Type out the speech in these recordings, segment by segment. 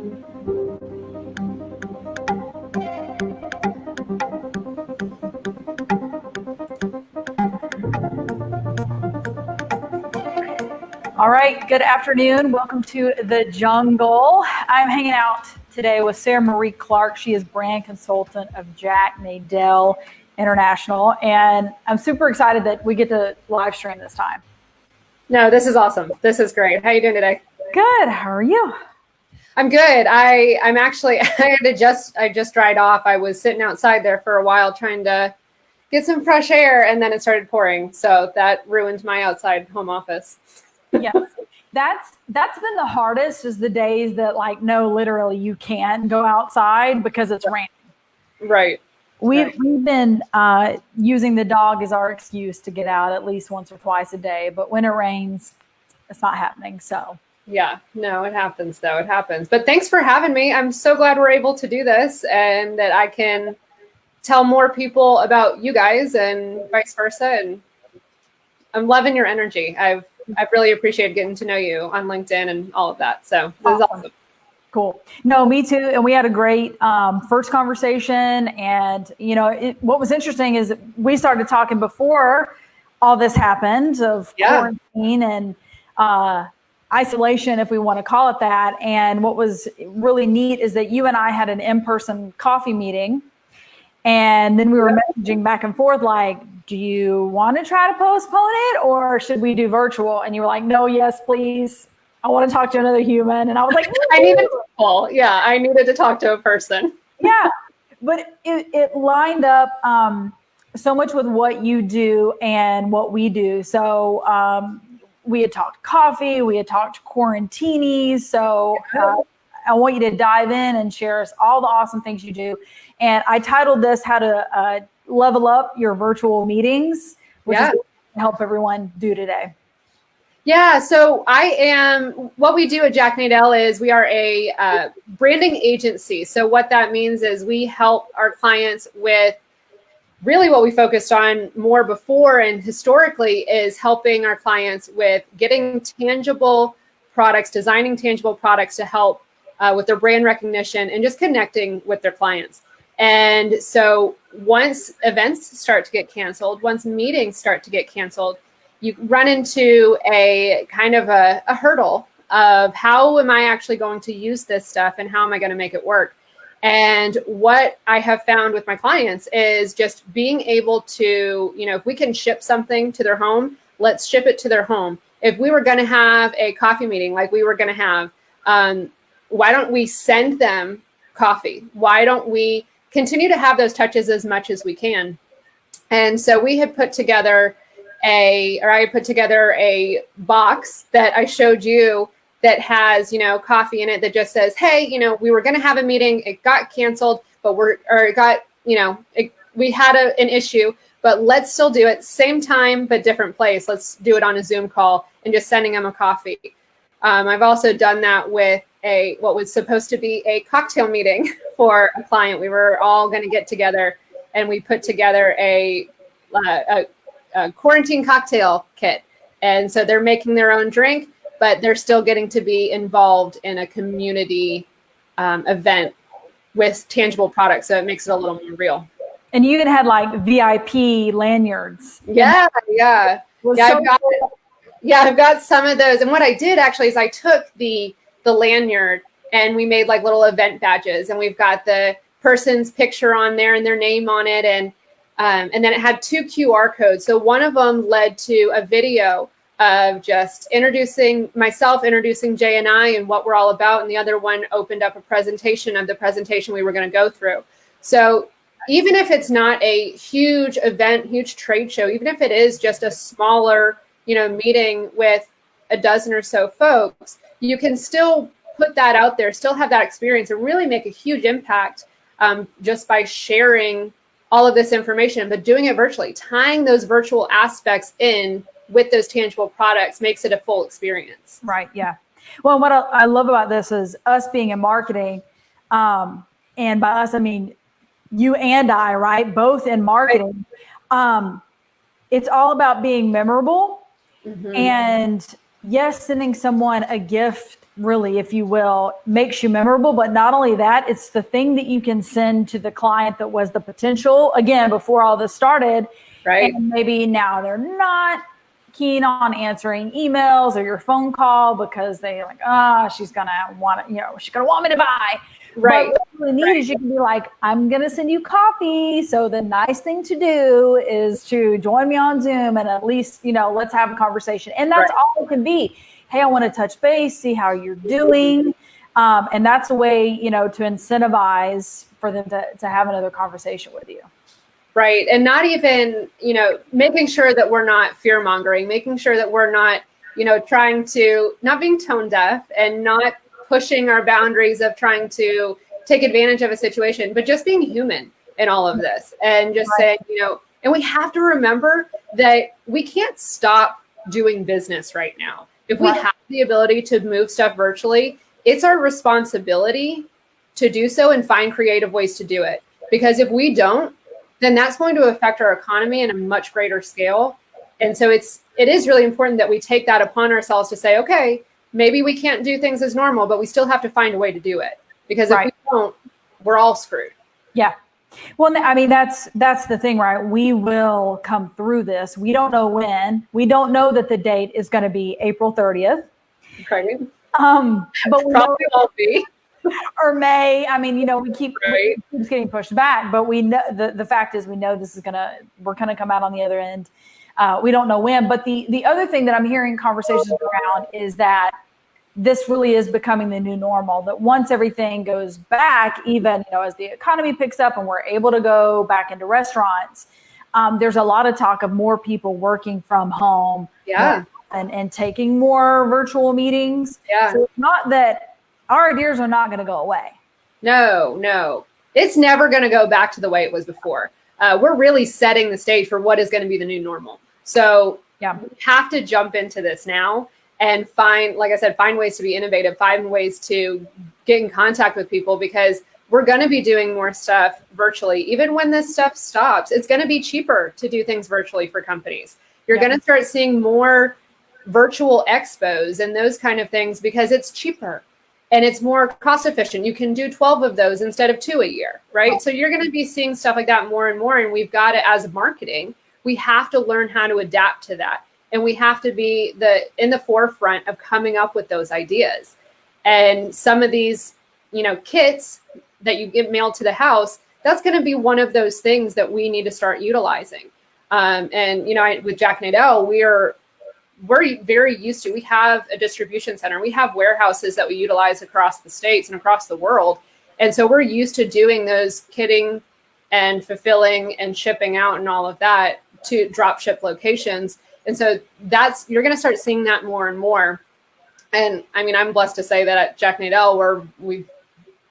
All right, good afternoon. Welcome to the Jungle. I'm hanging out today with Sarah Marie Clark. She is brand consultant of Jackal International, and I'm super excited that we get to live stream this time. No, this is awesome. This is great. How are you doing today? Good. How are you? I'm good. I'm actually, I just dried off. I was sitting outside there for a while trying to get some fresh air, and then it started pouring. So that ruined my outside home office. Yes, that's been the hardest, is the days that, like, no, literally you can't go outside because it's raining. Right. We've been using the dog as our excuse to get out at least once or twice a day, but when it rains, it's not happening. So yeah, no, it happens though. It happens. But thanks for having me. I'm so glad we're able to do this and that I can tell more people about you guys and vice versa. And I'm loving your energy. I've really appreciated getting to know you on LinkedIn and all of that. So this is awesome. Cool. No, me too. And we had a great first conversation. And, you know, what was interesting is we started talking before all this happened of quarantine and isolation, if we want to call it that. And what was really neat is that you and I had an in-person coffee meeting. And then we were messaging back and forth like, do you want to try to postpone it or should we do virtual? And you were like, no, yes, please. I want to talk to another human. And I was like, I needed to call. Yeah, I needed to talk to a person. Yeah, but it lined up so much with what you do and what we do. So we had talked coffee, we had talked quarantini. So I want you to dive in and share us all the awesome things you do. And I titled this How to Level Up Your Virtual Meetings, which is what I help everyone do today. Yeah, so what we do at Jack Nadell is we are a branding agency. So what that means is we help our clients with really what we focused on more before and historically is helping our clients with getting tangible products, designing tangible products to help with their brand recognition and just connecting with their clients. And so once events start to get canceled, once meetings start to get canceled, you run into a kind of a hurdle of how am I actually going to use this stuff and how am I going to make it work? And what I have found with my clients is just being able to, you know, if we can ship something to their home, let's ship it to their home. If we were going to have a coffee meeting like we were going to have, why don't we send them coffee? Why don't we continue to have those touches as much as we can? And so we had put together I put together a box that I showed you that has, you know, coffee in it that just says, hey, you know, we were going to have a meeting. It got canceled, but we had an issue, but let's still do it. Same time, but different place. Let's do it on a Zoom call and just sending them a coffee. I've also done that with what was supposed to be a cocktail meeting for a client. We were all going to get together and we put together a quarantine cocktail kit. And so they're making their own drink, but they're still getting to be involved in a community event with tangible products. So it makes it a little more real. And you even had like VIP lanyards. Yeah. I've got some of those. And what I did actually is I took the lanyard and we made like little event badges, and we've got the person's picture on there and their name on it. And then it had 2 QR codes. So one of them led to a video of just introducing Jay and I and what we're all about. And the other one opened up a presentation of the presentation we were going to go through. So even if it's not a huge event, huge trade show, even if it is just a smaller, you know, meeting with a dozen or so folks, you can still put that out there, still have that experience and really make a huge impact just by sharing all of this information, but doing it virtually, tying those virtual aspects in with those tangible products makes it a full experience. Right. Yeah. Well, what I love about this is us being in marketing. And by us, I mean, you and I, right? Both in marketing. Right. It's all about being memorable. Mm-hmm. And yes, sending someone a gift really, if you will, makes you memorable. But not only that, it's the thing that you can send to the client that was the potential, again, before all this started. Right. And maybe now they're not keen on answering emails or your phone call because they're like, she's going to want to, she's going to want me to buy. Right. But what you need is you can be like, I'm going to send you coffee. So the nice thing to do is to join me on Zoom and at least, let's have a conversation. And that's all it can be. Hey, I want to touch base, see how you're doing. And that's a way, to incentivize for them to have another conversation with you. Right. And not even, making sure that we're not fear mongering, making sure that we're not, trying to not being tone deaf and not pushing our boundaries of trying to take advantage of a situation, but just being human in all of this and just saying, and we have to remember that we can't stop doing business right now. If we have the ability to move stuff virtually, it's our responsibility to do so and find creative ways to do it. Because if we don't, then that's going to affect our economy in a much greater scale. And so it is really important that we take that upon ourselves to say, okay, maybe we can't do things as normal, but we still have to find a way to do it. Because if we don't, we're all screwed. Yeah. Well, I mean, that's the thing, right? We will come through this. We don't know when. We don't know that the date is going to be April 30th. Right. But we probably won't be. Or May. I mean, we keep it's getting pushed back, but we know the fact is we know this is we're gonna come out on the other end. We don't know when. But the other thing that I'm hearing conversations around is that this really is becoming the new normal, that once everything goes back, even, as the economy picks up and we're able to go back into restaurants, there's a lot of talk of more people working from home and taking more virtual meetings. Yeah. So it's not that our ideas are not going to go away. No. It's never going to go back to the way it was before. We're really setting the stage for what is going to be the new normal. So we have to jump into this now and find ways to be innovative, find ways to get in contact with people, because we're going to be doing more stuff virtually. Even when this stuff stops, it's going to be cheaper to do things virtually for companies. You're going to start seeing more virtual expos and those kind of things because it's cheaper and it's more cost efficient. You can do 12 of those instead of 2 a year, right? So you're going to be seeing stuff like that more and more. And we've got to, as marketing, we have to learn how to adapt to that. And we have to be in the forefront of coming up with those ideas. And some of these, kits that you get mailed to the house, that's going to be one of those things that we need to start utilizing. With Jack Nadell, we're very used to, we have a distribution center. We have warehouses that we utilize across the states and across the world. And so we're used to doing those kitting and fulfilling and shipping out and all of that to drop ship locations. And so you're going to start seeing that more and more. And I mean, I'm blessed to say that at Jack Nadell, we've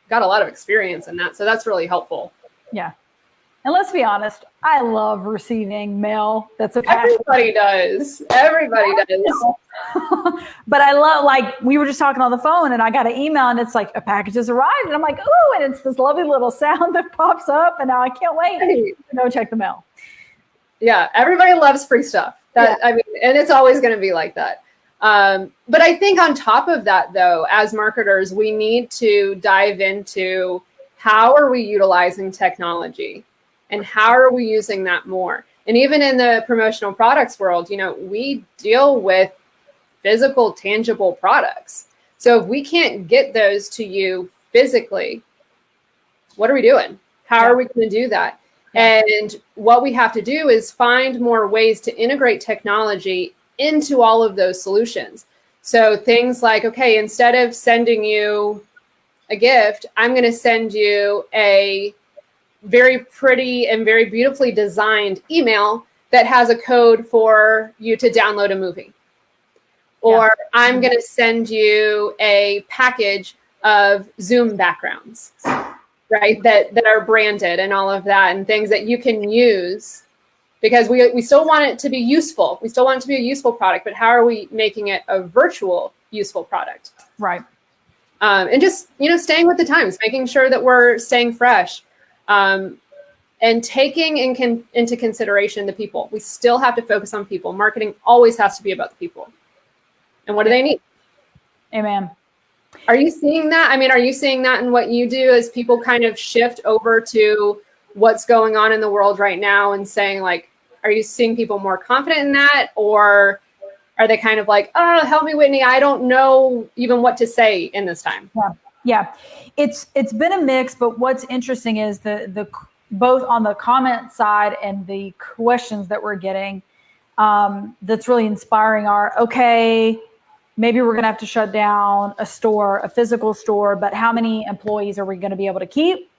got a lot of experience in that. So that's really helpful. Yeah. And let's be honest, I love receiving mail that's a package. Everybody does. But I love, we were just talking on the phone and I got an email and it's like, a package has arrived. And I'm like, ooh, and it's this lovely little sound that pops up. And now I can't wait to go check the mail. Yeah, everybody loves free stuff. I mean, and it's always going to be like that. But I think on top of that, though, as marketers, we need to dive into how are we utilizing technology and how are we using that more? And even in the promotional products world, we deal with physical, tangible products. So if we can't get those to you physically, what are we doing? How are we going to do that? And what we have to do is find more ways to integrate technology into all of those solutions. So things like, okay, instead of sending you a gift, I'm going to send you a very pretty and very beautifully designed email that has a code for you to download a movie. Or I'm going to send you a package of Zoom backgrounds, right? That are branded and all of that, and things that you can use, because we still want it to be useful. We still want it to be a useful product, but how are we making it a virtual useful product? Right. And just, staying with the times, making sure that we're staying fresh, and taking into consideration the people. We still have to focus on people. Marketing always has to be about the people. And what do they need? Amen. Are you seeing that? I mean, are you seeing that in what you do as people kind of shift over to what's going on in the world right now and saying like, are you seeing people more confident in that? Or are they kind of like, oh, help me, Whitney, I don't know even what to say in this time? Yeah. It's been a mix, but what's interesting is the both on the comment side and the questions that we're getting, that's really inspiring are, okay, maybe we're going to have to shut down a store, a physical store, but how many employees are we going to be able to keep?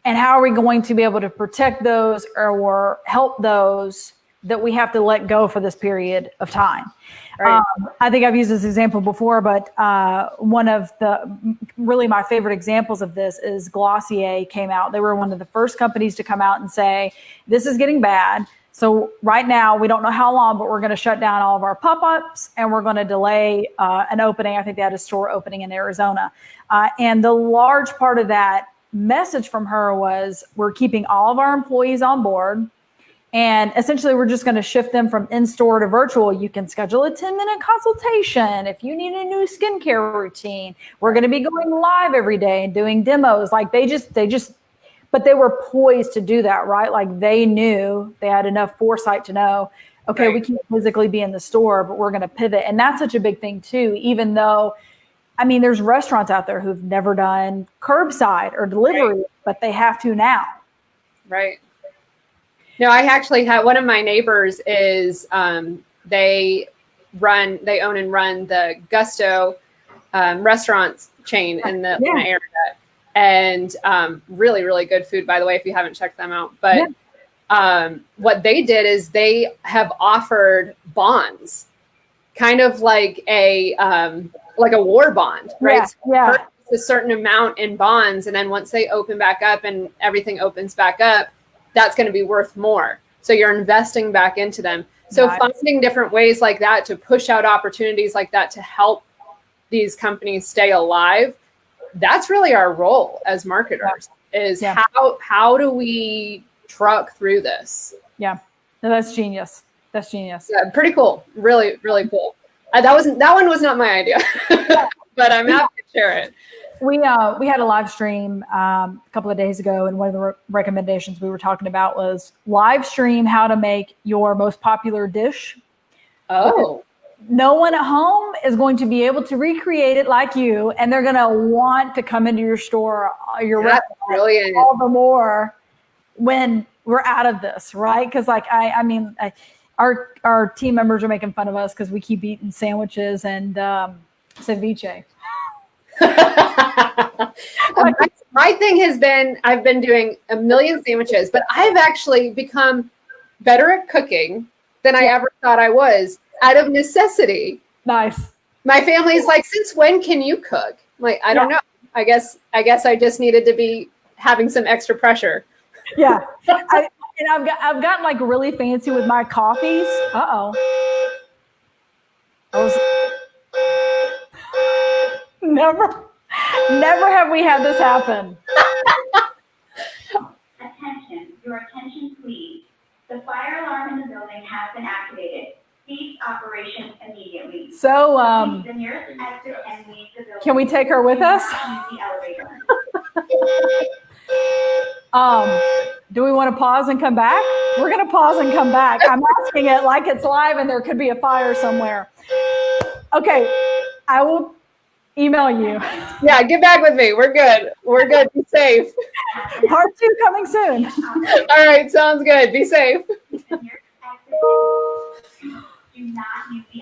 And how are we going to be able to protect those or help those that we have to let go for this period of time? Right. I think I've used this example before, but one of the really my favorite examples of this is Glossier came out. They were one of the first companies to come out and say, this is getting bad. So right now, we don't know how long, but we're going to shut down all of our pop-ups and we're going to delay an opening. I think they had a store opening in Arizona. And the large part of that message from her was, we're keeping all of our employees on board. And essentially, we're just going to shift them from in-store to virtual. You can schedule a 10-minute consultation. If you need a new skincare routine, we're going to be going live every day and doing demos. Like but they were poised to do that, right? Like they knew, they had enough foresight to know, okay, right, we can't physically be in the store, but we're going to pivot. And that's such a big thing too, even though, I mean, there's restaurants out there who've never done curbside or delivery, right, but they have to now. Right. No, I actually had one of my neighbors is they own and run the Gusto restaurants chain in the area, and really, really good food, by the way, if you haven't checked them out. But what they did is they have offered bonds, kind of like a war bond, right? Yeah. So a certain amount in bonds, and then once they open back up and everything opens back up, that's going to be worth more. So you're investing back into them. So finding different ways like that to push out opportunities like that to help these companies stay alive, that's really our role as marketers, is how do we truck through this? Yeah, no, that's genius. That's genius. Yeah, pretty cool. Really, really cool. That one was not my idea, but I'm happy to share it. We had a live stream a couple of days ago, and one of the recommendations we were talking about was live stream how to make your most popular dish. Oh. No one at home is going to be able to recreate it like you, and they're going to want to come into your store, your restaurant, all the more when we're out of this, right? Because like our team members are making fun of us because we keep eating sandwiches and ceviche. My thing has been, I've been doing a million sandwiches, but I've actually become better at cooking than I ever thought I was, out of necessity. Nice. My family's like, since when can you cook? I'm like, I don't know. I guess I just needed to be having some extra pressure. Yeah. I've gotten like really fancy with my coffees. Never have we had this happen. Attention, your attention please. The fire alarm in the building has been activated. Cease operations immediately. So, the nearest exit and leave the building. Can we take her with us? Do we want to pause and come back? We're going to pause and come back. I'm asking it like it's live and there could be a fire somewhere. Okay, I will email you. Yeah, get back with me. We're good. We're good. Be safe. Part 2 coming soon. All right, sounds good. Be safe.